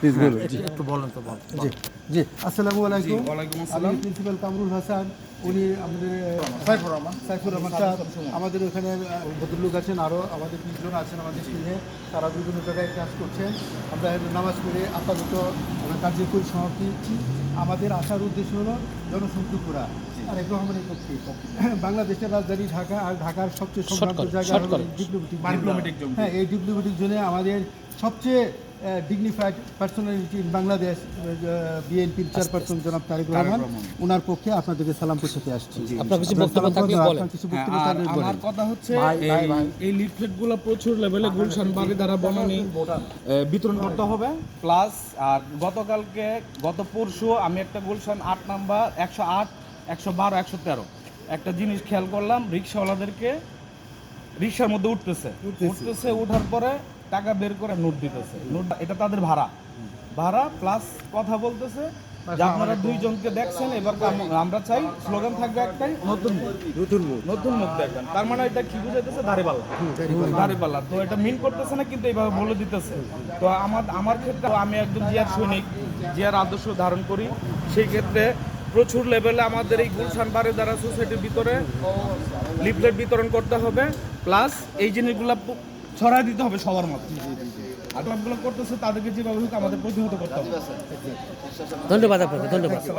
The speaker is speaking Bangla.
প্লিজ বলুন। জি একটু বলেন তো জি জি আসসালামু আলাইকুম। ওয়ালাইকুম আমি আসসালাম। প্রিন্সিপাল কামরুল হাসান, উনি আমাদের সাইফুর রহমান সাহেব, আমাদের ওখানে ভদ্রলোক আছেন, আরও আমাদের 20 জন আছেন আমাদের টিমে, তারা বিভিন্ন জায়গায় কাজ করছেন। আমরা নামাজ পড়ে আপাতত আমরা কার্যকরী সমাপ্তি। আমাদের আসার উদ্দেশ্য হলো জনসংযোগ করা আর এক রহমানের পক্ষে বাংলাদেশের রাজধানী ঢাকা আর ঢাকার সবচেয়ে সম্ভাব্য জায়গা হলো ডিপ্লোম্যাটিক জোন। হ্যাঁ, এই ডিপ্লোম্যাটিক জোনে আমাদের সবচেয়ে ডিগনিফাইড পার্সোনালিটি ইন বাংলাদেশ বিএনপির চেয়ারপারসন জনাব তারেক রহমান, ওনার পক্ষে আপনাদেরকে সালাম পৌঁছাতে আসছি। আপনার কিছু বক্তব্য থাকলে বলেন। কিছু বক্তব্য আর থাকলে বলেন। আমার কথা হচ্ছে এই লিফলেটগুলো প্রচুর লেভেলে গুলশান বাড়ি দ্বারা বনানী বিতরণ করতে হবে। প্লাস আর গত পরশু আমি একটা গুলশান 8 নাম্বার 108, 112, 113 একটা জিনিস খেয়াল করলাম, রিক্সাওয়ালাদেরকে রিক্সার মধ্যে উঠতেছে উঠার পরে টাকা বের করে নোট দিতেছে। নোট এটা তাদের ভাড়া প্লাস কথা বলতেছে যে আপনারা দুইজনকে দেখছেন, এবার আমরা চাই স্লোগান থাকবে একটাই, নতুন মুখ দেখবেন। তার মানে এটা কি বুঝাইতেছে? দাড়িপাল্লা। তো এটা মিন করতেছে না, কিন্তু এইভাবে বলে দিতেছে। তো আমার ক্ষেত্রে আমি একজন জিয়ার সৈনিক, জিয়ার আদর্শ ধারণ করি, সেই ক্ষেত্রে প্রচুর লেভেলে আমাদের এই গুলশান বারিধারা সোসাইটির ভিতরে লিফলেট বিতরণ করতে হবে। প্লাস এই জিনিসগুলো ছড়াই দিতে হবে সবার মধ্যে। আর ক্লাবগুলো করতেছে তাদেরকে যেভাবে হোক আমাদের প্রতিহত করতে হবে। ধন্যবাদ আপনাকে, ধন্যবাদ।